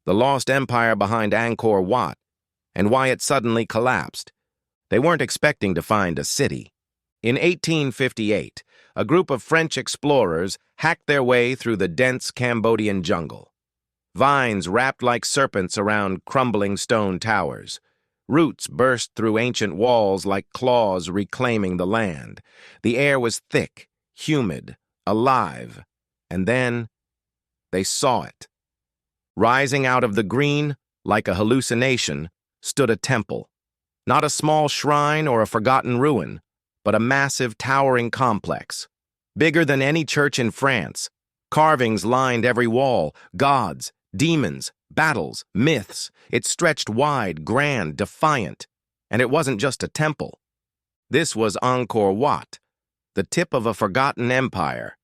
the lost empire behind Angkor Wat, and why it suddenly collapsed. They weren't expecting to find a city. In 1858, a group of French explorers hacked their way through the dense Cambodian jungle. Vines wrapped like serpents around crumbling stone towers. Roots burst through ancient walls like claws reclaiming the land. The air was thick, humid, alive. And then they saw it. Rising out of the green, like a hallucination, stood a temple. Not a small shrine or a forgotten ruin, but a massive, towering complex. Bigger than any church in France. Carvings lined every wall, gods, demons, battles, myths. It stretched wide, grand, defiant. And it wasn't just a temple. This was Angkor Wat, the tip of a forgotten empire.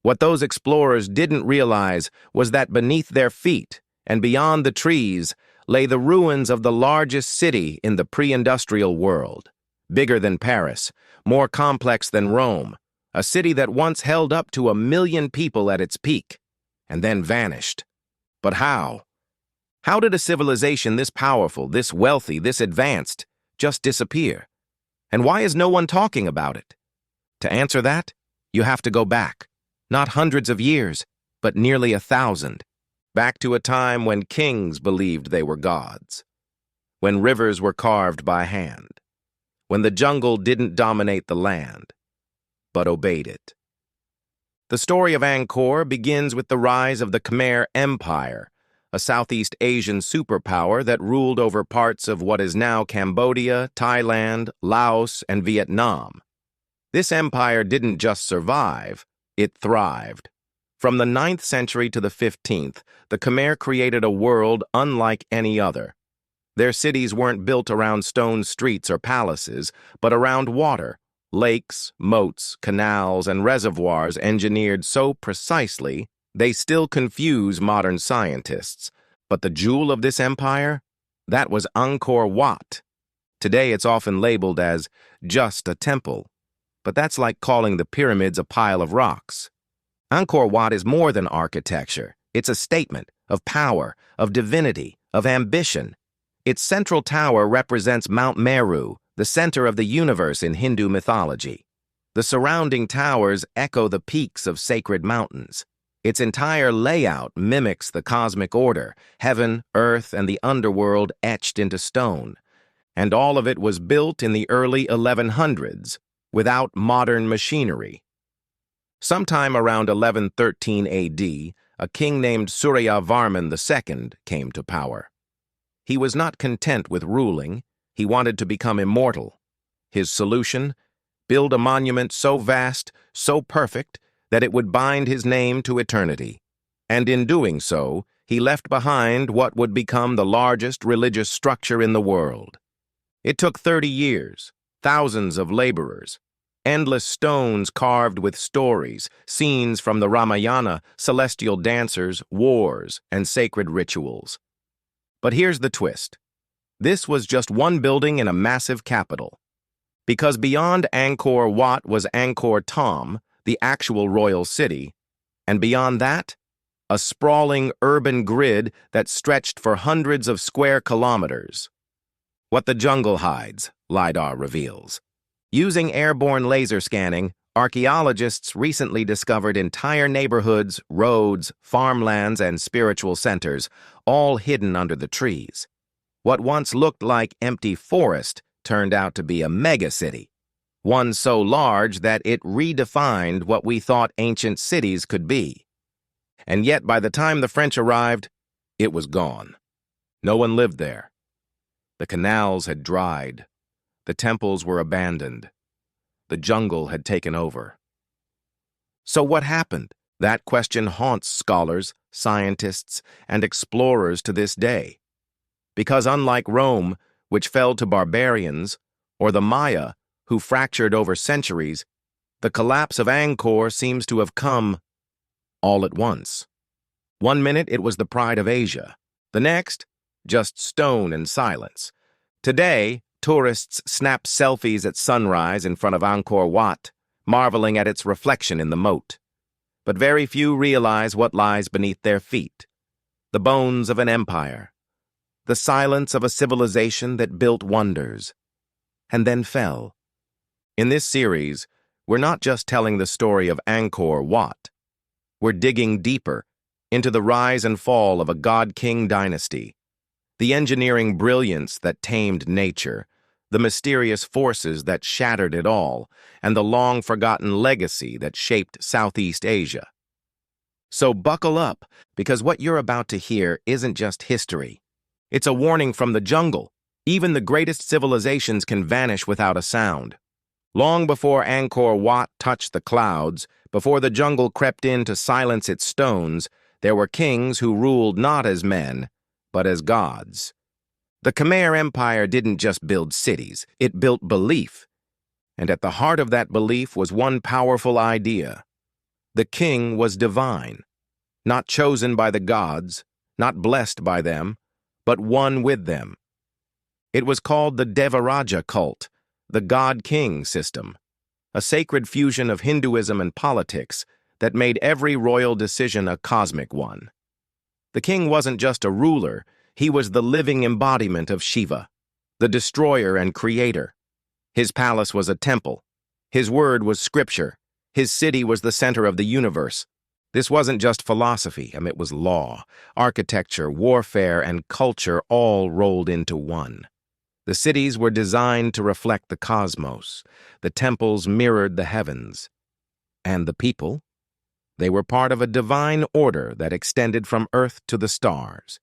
What those explorers didn't realize was that beneath their feet and beyond the trees lay the ruins of the largest city in the pre-industrial world. Bigger than Paris, more complex than Rome, a city that once held up to 1 million people at its peak, and then vanished. But how? How did a civilization this powerful, this wealthy, this advanced just disappear? And why is no one talking about it? To answer that, you have to go back. Not hundreds of years, but nearly 1,000. Back to a time when kings believed they were gods. When rivers were carved by hand. When the jungle didn't dominate the land, but obeyed it. The story of Angkor begins with the rise of the Khmer Empire, a Southeast Asian superpower that ruled over parts of what is now Cambodia, Thailand, Laos, and Vietnam. This empire didn't just survive, it thrived. From the 9th century to the 15th, the Khmer created a world unlike any other. Their cities weren't built around stone streets or palaces, but around water, lakes, moats, canals, and reservoirs engineered so precisely they still confuse modern scientists. But the jewel of this empire? That was Angkor Wat. Today it's often labeled as just a temple. But that's like calling the pyramids a pile of rocks. Angkor Wat is more than architecture. It's a statement of power, of divinity, of ambition. Its central tower represents Mount Meru, the center of the universe in Hindu mythology. The surrounding towers echo the peaks of sacred mountains. Its entire layout mimics the cosmic order, heaven, earth, and the underworld etched into stone. And all of it was built in the early 1100s, without modern machinery. Sometime around 1113 AD, a king named Suryavarman II came to power. He was not content with ruling, he wanted to become immortal. His solution? Build a monument so vast, so perfect, that it would bind his name to eternity. And in doing so, he left behind what would become the largest religious structure in the world. It took 30 years, thousands of laborers, endless stones carved with stories, scenes from the Ramayana, celestial dancers, wars, and sacred rituals. But here's the twist. This was just one building in a massive capital. Because beyond Angkor Wat was Angkor Thom, the actual royal city, and beyond that, a sprawling urban grid that stretched for hundreds of square kilometers. What the jungle hides, LiDAR reveals. Using airborne laser scanning, archaeologists recently discovered entire neighborhoods, roads, farmlands, and spiritual centers, all hidden under the trees. What once looked like empty forest turned out to be a megacity, one so large that it redefined what we thought ancient cities could be. And yet, by the time the French arrived, it was gone. No one lived there. The canals had dried. The temples were abandoned. The jungle had taken over. So what happened? That question haunts scholars, scientists, and explorers to this day. Because unlike Rome, which fell to barbarians, or the Maya, who fractured over centuries, the collapse of Angkor seems to have come all at once. One minute it was the pride of Asia. The next, just stone and silence. Today, tourists snap selfies at sunrise in front of Angkor Wat, marveling at its reflection in the moat. But very few realize what lies beneath their feet. the bones of an empire, the silence of a civilization that built wonders, and then fell. In this series, we're not just telling the story of Angkor Wat. We're digging deeper into the rise and fall of a god-king dynasty, the engineering brilliance that tamed nature, the mysterious forces that shattered it all, and the long-forgotten legacy that shaped Southeast Asia. So buckle up, because what you're about to hear isn't just history. It's a warning from the jungle. Even the greatest civilizations can vanish without a sound. Long before Angkor Wat touched the clouds, before the jungle crept in to silence its stones, there were kings who ruled not as men, but as gods. The Khmer Empire didn't just build cities, it built belief. And at the heart of that belief was one powerful idea. The king was divine, not chosen by the gods, not blessed by them, but one with them. It was called the Devaraja cult, the god-king system, a sacred fusion of Hinduism and politics that made every royal decision a cosmic one. The king wasn't just a ruler, he was the living embodiment of Shiva, the destroyer and creator. His palace was a temple. His word was scripture. His city was the center of the universe. This wasn't just philosophy, it was law, architecture, warfare, and culture all rolled into one. The cities were designed to reflect the cosmos. The temples mirrored the heavens. And the people? They were part of a divine order that extended from earth to the stars.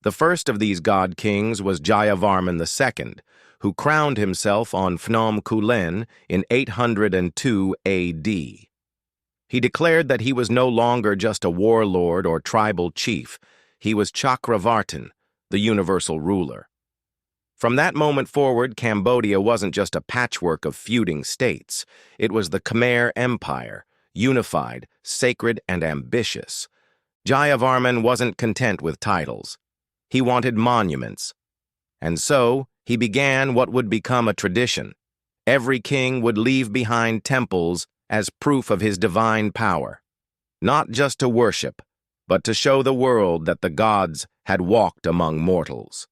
The first of these god-kings was Jayavarman II, who crowned himself on Phnom Kulen in 802 A.D. He declared that he was no longer just a warlord or tribal chief. He was Chakravartin, the universal ruler. From that moment forward, Cambodia wasn't just a patchwork of feuding states. It was the Khmer Empire, unified, sacred, and ambitious. Jayavarman wasn't content with titles. He wanted monuments. And so, he began what would become a tradition. Every king would leave behind temples as proof of his divine power, not just to worship, but to show the world that the gods had walked among mortals.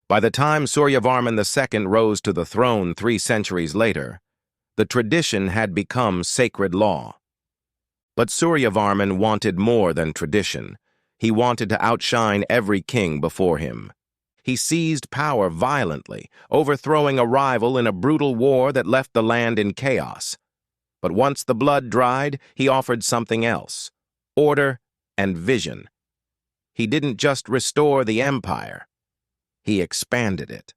By the time Suryavarman II rose to the throne 3 centuries later, the tradition had become sacred law. But Suryavarman wanted more than tradition. He wanted to outshine every king before him. He seized power violently, overthrowing a rival in a brutal war that left the land in chaos. But once the blood dried, he offered something else: order and vision. He didn't just restore the empire. He expanded it.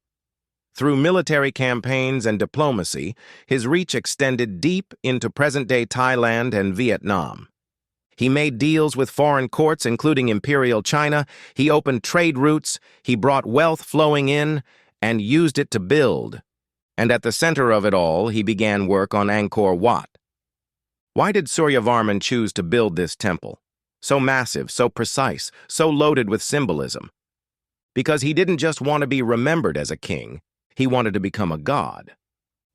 Through military campaigns and diplomacy, his reach extended deep into present-day Thailand and Vietnam. He made deals with foreign courts, including Imperial China. He opened trade routes. He brought wealth flowing in and used it to build. And at the center of it all, he began work on Angkor Wat. Why did Suryavarman choose to build this temple? So massive, so precise, so loaded with symbolism. Because he didn't just want to be remembered as a king, he wanted to become a god.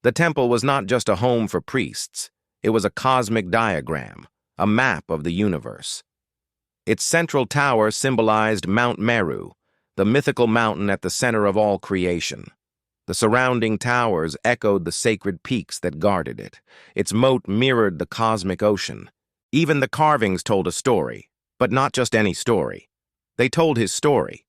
The temple was not just a home for priests. It was a cosmic diagram, a map of the universe. Its central tower symbolized Mount Meru, the mythical mountain at the center of all creation. The surrounding towers echoed the sacred peaks that guarded it. Its moat mirrored the cosmic ocean. Even the carvings told a story, but not just any story. They told his story.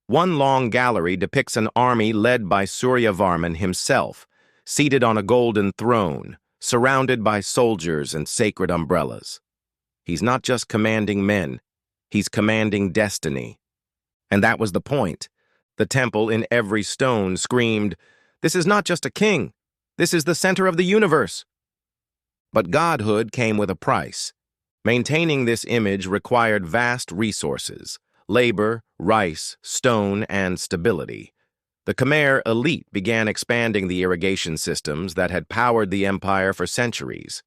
One long gallery depicts an army led by Suryavarman himself, seated on a golden throne, surrounded by soldiers and sacred umbrellas. He's not just commanding men, he's commanding destiny. And that was the point. The temple in every stone screamed, "This is not just a king, this is the center of the universe." But godhood came with a price. Maintaining this image required vast resources: labor, rice, stone, and stability. The Khmer elite began expanding the irrigation systems that had powered the empire for centuries.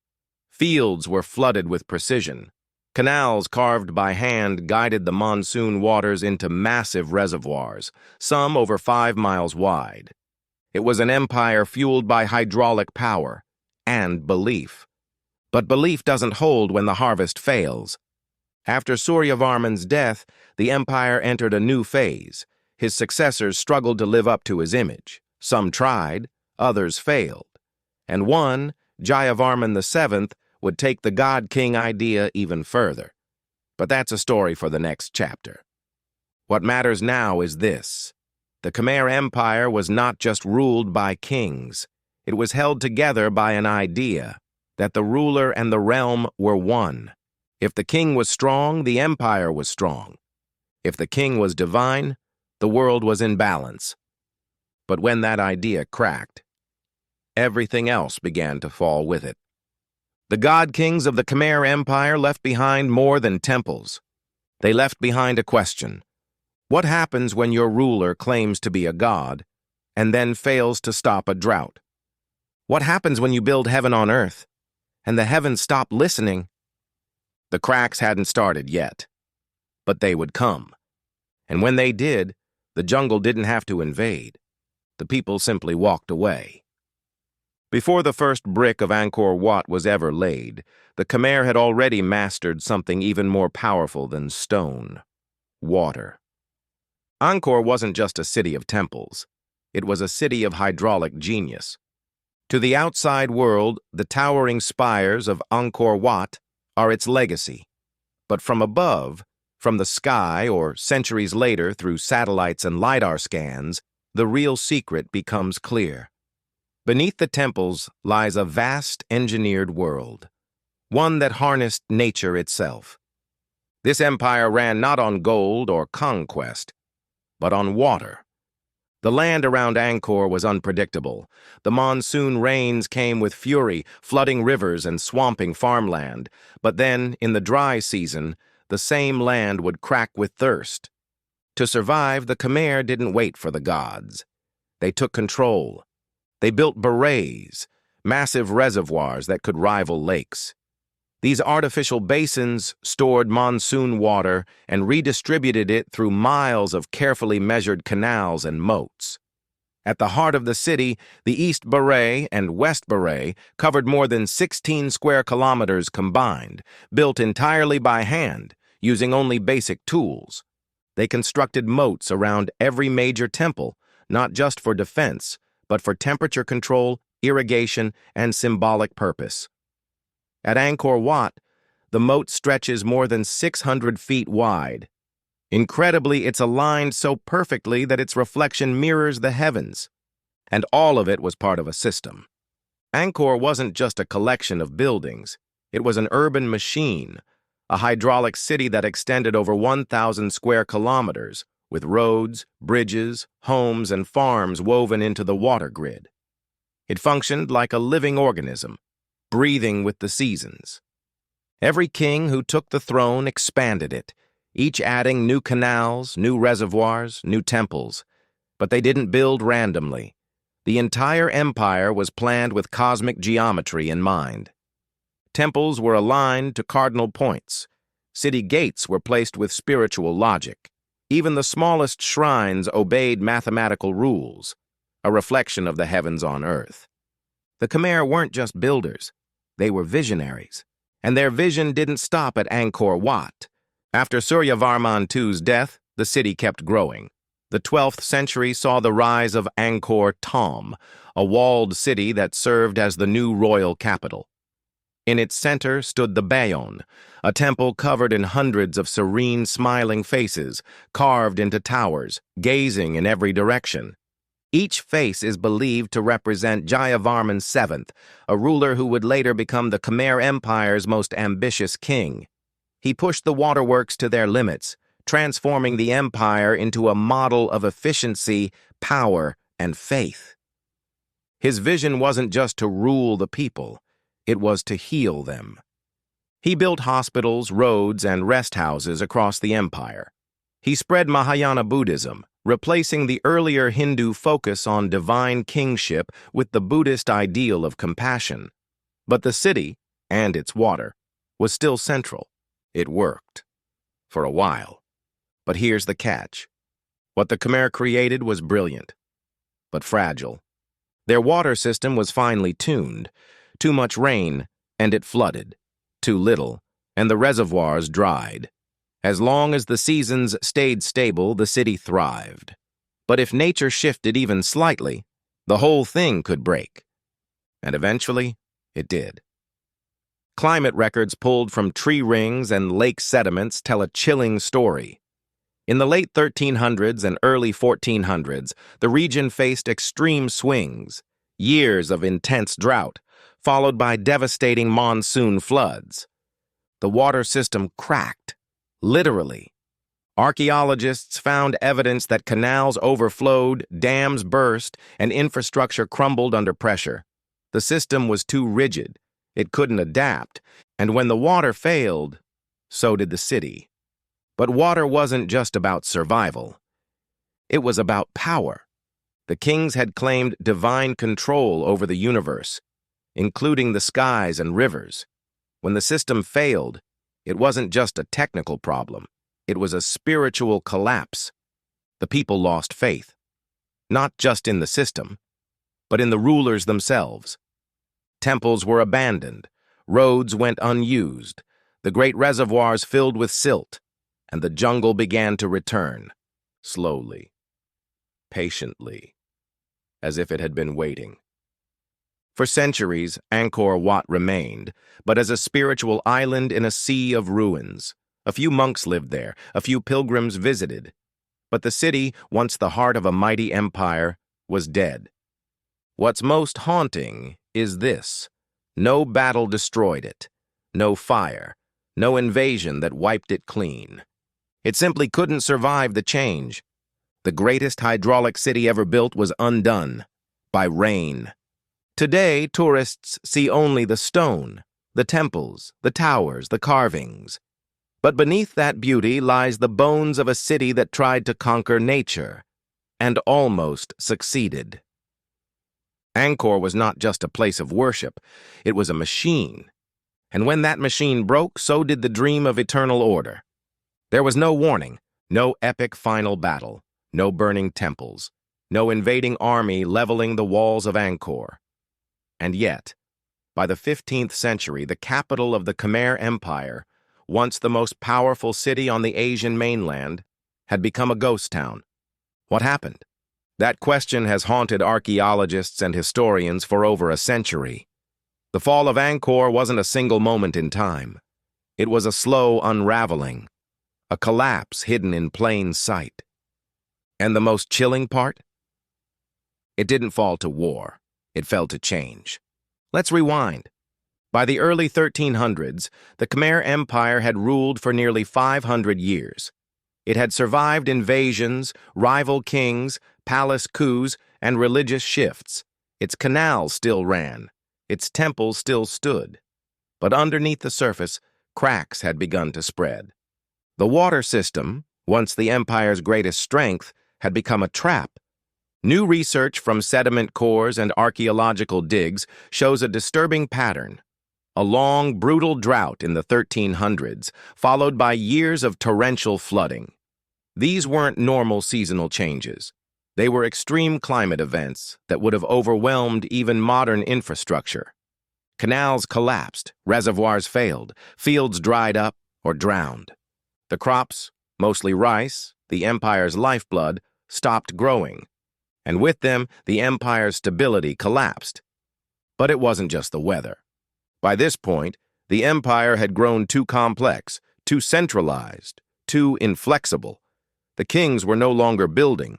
Fields were flooded with precision. Canals carved by hand guided the monsoon waters into massive reservoirs, some over 5 miles wide. It was an empire fueled by hydraulic power and belief. But belief doesn't hold when the harvest fails. After Suryavarman's death, the empire entered a new phase. His successors struggled to live up to his image. Some tried, others failed. And one, Jayavarman VII, would take the God-King idea even further. But that's a story for the next chapter. What matters now is this. The Khmer Empire was not just ruled by kings. It was held together by an idea that the ruler and the realm were one. If the king was strong, the empire was strong. If the king was divine, the world was in balance. But when that idea cracked, everything else began to fall with it. The god-kings of the Khmer Empire left behind more than temples. They left behind a question. What happens when your ruler claims to be a god and then fails to stop a drought? What happens when you build heaven on earth and the heavens stop listening? The cracks hadn't started yet, but they would come. And when they did, the jungle didn't have to invade. The people simply walked away. Before the first brick of Angkor Wat was ever laid, the Khmer had already mastered something even more powerful than stone: water. Angkor wasn't just a city of temples. It was a city of hydraulic genius. To the outside world, the towering spires of Angkor Wat are its legacy. But from above, from the sky, or centuries later through satellites and LiDAR scans, the real secret becomes clear. Beneath the temples lies a vast engineered world, one that harnessed nature itself. This empire ran not on gold or conquest, but on water. The land around Angkor was unpredictable. The monsoon rains came with fury, flooding rivers and swamping farmland. But then, in the dry season, the same land would crack with thirst. To survive, the Khmer didn't wait for the gods. They took control. They built barrays, massive reservoirs that could rival lakes. These artificial basins stored monsoon water and redistributed it through miles of carefully measured canals and moats. At the heart of the city, the East Baray and West Baray covered more than 16 square kilometers combined, built entirely by hand, using only basic tools. They constructed moats around every major temple, not just for defense, but for temperature control, irrigation, and symbolic purpose. At Angkor Wat, the moat stretches more than 600 feet wide. Incredibly, it's aligned so perfectly that its reflection mirrors the heavens. And all of it was part of a system. Angkor wasn't just a collection of buildings. It was an urban machine, a hydraulic city that extended over 1,000 square kilometers, with roads, bridges, homes, and farms woven into the water grid. It functioned like a living organism, breathing with the seasons. Every king who took the throne expanded it, each adding new canals, new reservoirs, new temples. But they didn't build randomly. The entire empire was planned with cosmic geometry in mind. Temples were aligned to cardinal points. City gates were placed with spiritual logic. Even the smallest shrines obeyed mathematical rules, a reflection of the heavens on earth. The Khmer weren't just builders. They were visionaries, and their vision didn't stop at Angkor Wat. After Suryavarman II's death, the city kept growing. The 12th century saw the rise of Angkor Thom, a walled city that served as the new royal capital. In its center stood the Bayon, a temple covered in hundreds of serene, smiling faces, carved into towers, gazing in every direction. Each face is believed to represent Jayavarman VII, a ruler who would later become the Khmer Empire's most ambitious king. He pushed the waterworks to their limits, transforming the empire into a model of efficiency, power, and faith. His vision wasn't just to rule the people, it was to heal them. He built hospitals, roads, and rest houses across the empire. He spread Mahayana Buddhism, replacing the earlier Hindu focus on divine kingship with the Buddhist ideal of compassion. But the city, and its water, was still central. It worked. For a while. But here's the catch. What the Khmer created was brilliant, but fragile. Their water system was finely tuned. Too much rain, and it flooded. Too little, and the reservoirs dried. As long as the seasons stayed stable, the city thrived. But if nature shifted even slightly, the whole thing could break. And eventually, it did. Climate records pulled from tree rings and lake sediments tell a chilling story. In the late 1300s and early 1400s, the region faced extreme swings, years of intense drought, followed by devastating monsoon floods. The water system cracked, literally. Archaeologists found evidence that canals overflowed, dams burst, and infrastructure crumbled under pressure. The system was too rigid. It couldn't adapt, and when the water failed, so did the city. But water wasn't just about survival. It was about power. The kings had claimed divine control over the universe, including the skies and rivers. When the system failed, it wasn't just a technical problem. It was a spiritual collapse. The people lost faith, not just in the system, but in the rulers themselves. Temples were abandoned, roads went unused, the great reservoirs filled with silt, and the jungle began to return, slowly, patiently, as if it had been waiting. For centuries, Angkor Wat remained, but as a spiritual island in a sea of ruins. A few monks lived there, a few pilgrims visited. But the city, once the heart of a mighty empire, was dead. What's most haunting is this: no battle destroyed it, no fire, no invasion that wiped it clean. It simply couldn't survive the change. The greatest hydraulic city ever built was undone by rain. Today, tourists see only the stone, the temples, the towers, the carvings. But beneath that beauty lies the bones of a city that tried to conquer nature, and almost succeeded. Angkor was not just a place of worship, it was a machine. And when that machine broke, so did the dream of eternal order. There was no warning, no epic final battle, no burning temples, no invading army leveling the walls of Angkor. And yet, by the 15th century, the capital of the Khmer Empire, once the most powerful city on the Asian mainland, had become a ghost town. What happened? That question has haunted archaeologists and historians for over a century. The fall of Angkor wasn't a single moment in time. It was a slow unraveling, a collapse hidden in plain sight. And the most chilling part? It didn't fall to war. It fell to change. Let's rewind. By the early 1300s, the Khmer Empire had ruled for nearly 500 years. It had survived invasions, rival kings, palace coups, and religious shifts. Its canals still ran. Its temples still stood. But underneath the surface, cracks had begun to spread. The water system, once the empire's greatest strength, had become a trap. New research from sediment cores and archaeological digs shows a disturbing pattern. A long, brutal drought in the 1300s, followed by years of torrential flooding. These weren't normal seasonal changes. They were extreme climate events that would have overwhelmed even modern infrastructure. Canals collapsed, reservoirs failed, fields dried up or drowned. The crops, mostly rice, the empire's lifeblood, stopped growing. And with them, the empire's stability collapsed. But it wasn't just the weather. By this point, the empire had grown too complex, too centralized, too inflexible. The kings were no longer building,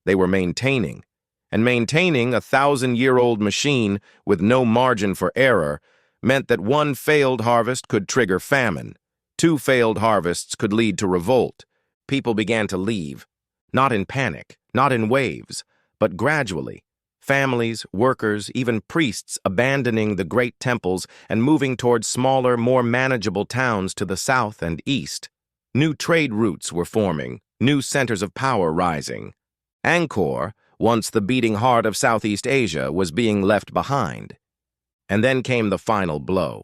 they were maintaining. And maintaining a 1,000-year-old machine with no margin for error meant that one failed harvest could trigger famine. 2 failed harvests could lead to revolt. People began to leave, not in panic, not in waves, but gradually. Families, workers, even priests abandoning the great temples and moving towards smaller, more manageable towns to the south and east. New trade routes were forming, new centers of power rising. Angkor, once the beating heart of Southeast Asia, was being left behind. And then came the final blow.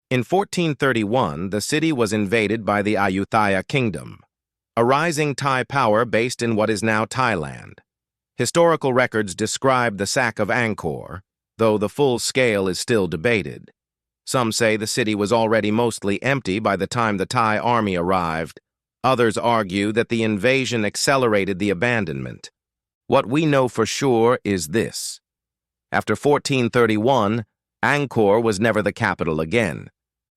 In 1431, the city was invaded by the Ayutthaya Kingdom, a rising Thai power based in what is now Thailand. Historical records describe the sack of Angkor, though the full scale is still debated. Some say the city was already mostly empty by the time the Thai army arrived. Others argue that the invasion accelerated the abandonment. What we know for sure is this. After 1431, Angkor was never the capital again.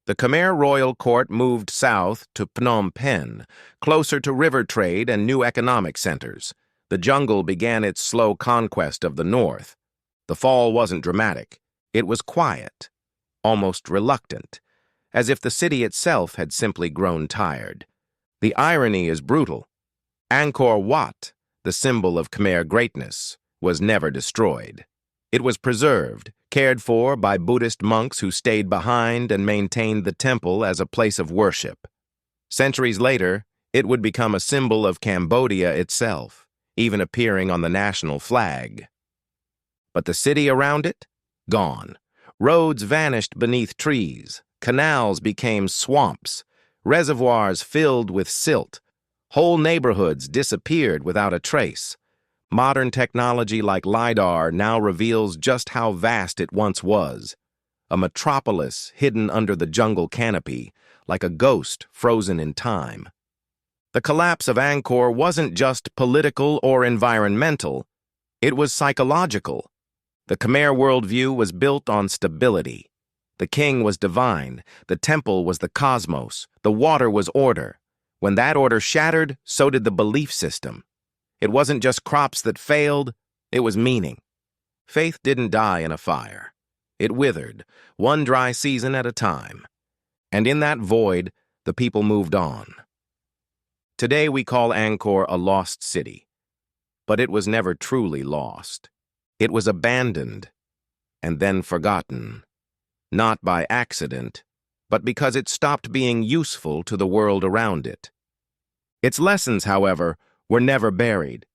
The Khmer royal court moved south to Phnom Penh, closer to river trade and new economic centers. The jungle began its slow conquest of the north. The fall wasn't dramatic. It was quiet, almost reluctant, as if the city itself had simply grown tired. The irony is brutal. Angkor Wat, the symbol of Khmer greatness, was never destroyed. It was preserved, cared for by Buddhist monks who stayed behind and maintained the temple as a place of worship. Centuries later, it would become a symbol of Cambodia itself, even appearing on the national flag. But the city around it? Gone. Roads vanished beneath trees, canals became swamps, reservoirs filled with silt, whole neighborhoods disappeared without a trace. Modern technology like LiDAR now reveals just how vast it once was. A metropolis hidden under the jungle canopy, like a ghost frozen in time. The collapse of Angkor wasn't just political or environmental, it was psychological. The Khmer worldview was built on stability. The king was divine, the temple was the cosmos, the water was order. When that order shattered, so did the belief system. It wasn't just crops that failed, it was meaning. Faith didn't die in a fire. It withered, one dry season at a time. And in that void, the people moved on. Today we call Angkor a lost city. But it was never truly lost. It was abandoned, and then forgotten. Not by accident, but because it stopped being useful to the world around it. Its lessons, however, were never buried.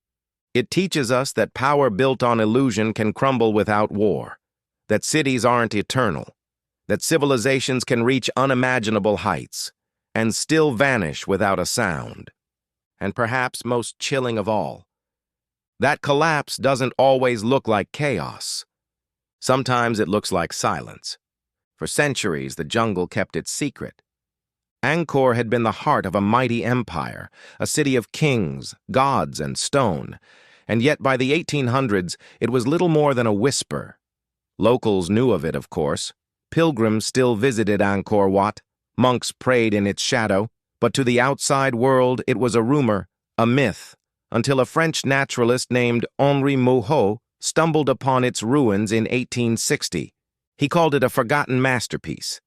It teaches us that power built on illusion can crumble without war, that cities aren't eternal, that civilizations can reach unimaginable heights and still vanish without a sound. And perhaps most chilling of all, that collapse doesn't always look like chaos. Sometimes it looks like silence. For centuries, the jungle kept its secret. Angkor had been the heart of a mighty empire, a city of kings, gods, and stone, and yet by the 1800s it was little more than a whisper. Locals knew of it, of course. Pilgrims still visited Angkor Wat, monks prayed in its shadow, but to the outside world it was a rumor, a myth, until a French naturalist named Henri Mouhot stumbled upon its ruins in 1860. He called it a forgotten masterpiece,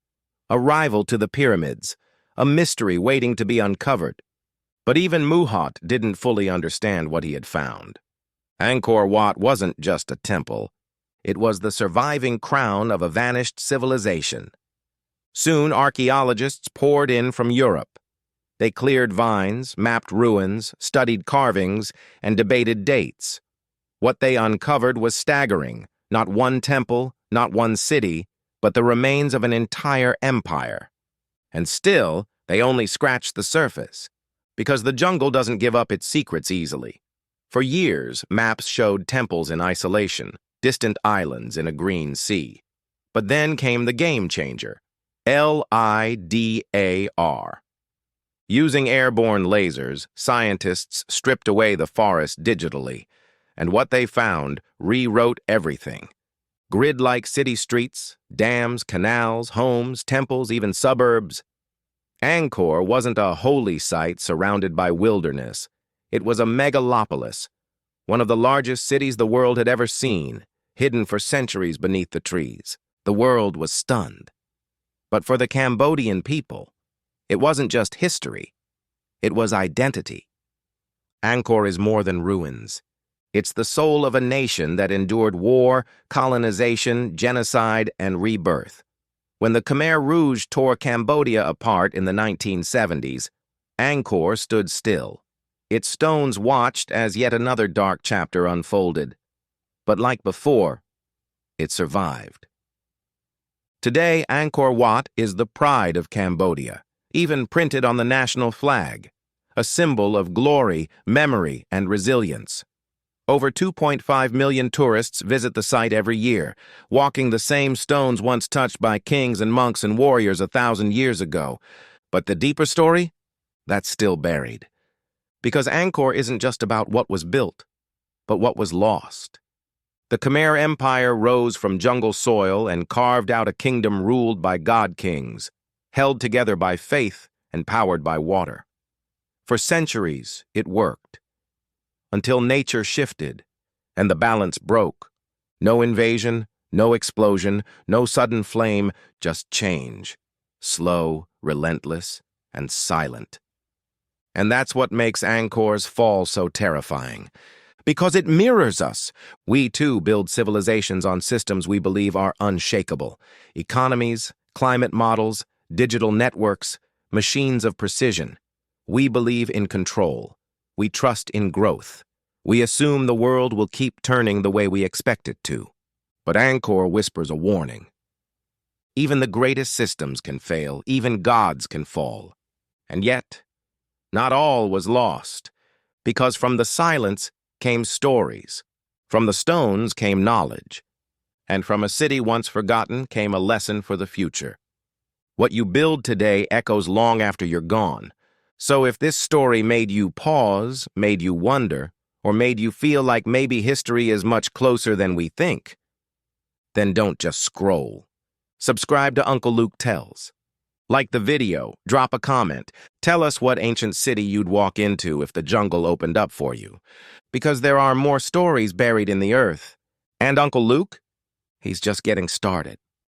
a rival to the pyramids, a mystery waiting to be uncovered. But even Mouhot didn't fully understand what he had found. Angkor Wat wasn't just a temple. It was the surviving crown of a vanished civilization. Soon, archaeologists poured in from Europe. They cleared vines, mapped ruins, studied carvings, and debated dates. What they uncovered was staggering. Not one temple, not one city, but the remains of an entire empire. And still, they only scratched the surface, because the jungle doesn't give up its secrets easily. For years, maps showed temples in isolation, distant islands in a green sea. But then came the game changer, LIDAR. Using airborne lasers, scientists stripped away the forest digitally, and what they found rewrote everything. Grid-like city streets, dams, canals, homes, temples, even suburbs. Angkor wasn't a holy site surrounded by wilderness. It was a megalopolis, one of the largest cities the world had ever seen, hidden for centuries beneath the trees. The world was stunned. But for the Cambodian people, it wasn't just history, it was identity. Angkor is more than ruins. It's the soul of a nation that endured war, colonization, genocide, and rebirth. When the Khmer Rouge tore Cambodia apart in the 1970s, Angkor stood still. Its stones watched as yet another dark chapter unfolded. But like before, it survived. Today, Angkor Wat is the pride of Cambodia, even printed on the national flag, a symbol of glory, memory, and resilience. Over 2.5 million tourists visit the site every year, walking the same stones once touched by kings and monks and warriors 1,000 years ago. But the deeper story? That's still buried. Because Angkor isn't just about what was built, but what was lost. The Khmer Empire rose from jungle soil and carved out a kingdom ruled by god-kings, held together by faith and powered by water. For centuries, it worked. Until nature shifted, and the balance broke. No invasion, no explosion, no sudden flame, just change. Slow, relentless, and silent. And that's what makes Angkor's fall so terrifying. Because it mirrors us. We, too, build civilizations on systems we believe are unshakable. Economies, climate models, digital networks, machines of precision. We believe in control. We trust in growth. We assume the world will keep turning the way we expect it to. But Angkor whispers a warning. Even the greatest systems can fail. Even gods can fall. And yet, not all was lost. Because from the silence came stories. From the stones came knowledge. And from a city once forgotten came a lesson for the future. What you build today echoes long after you're gone. So if this story made you pause, made you wonder, or made you feel like maybe history is much closer than we think, then don't just scroll. Subscribe to Uncle Luke Tells. Like the video, drop a comment. Tell us what ancient city you'd walk into if the jungle opened up for you. Because there are more stories buried in the earth. And Uncle Luke? He's just getting started.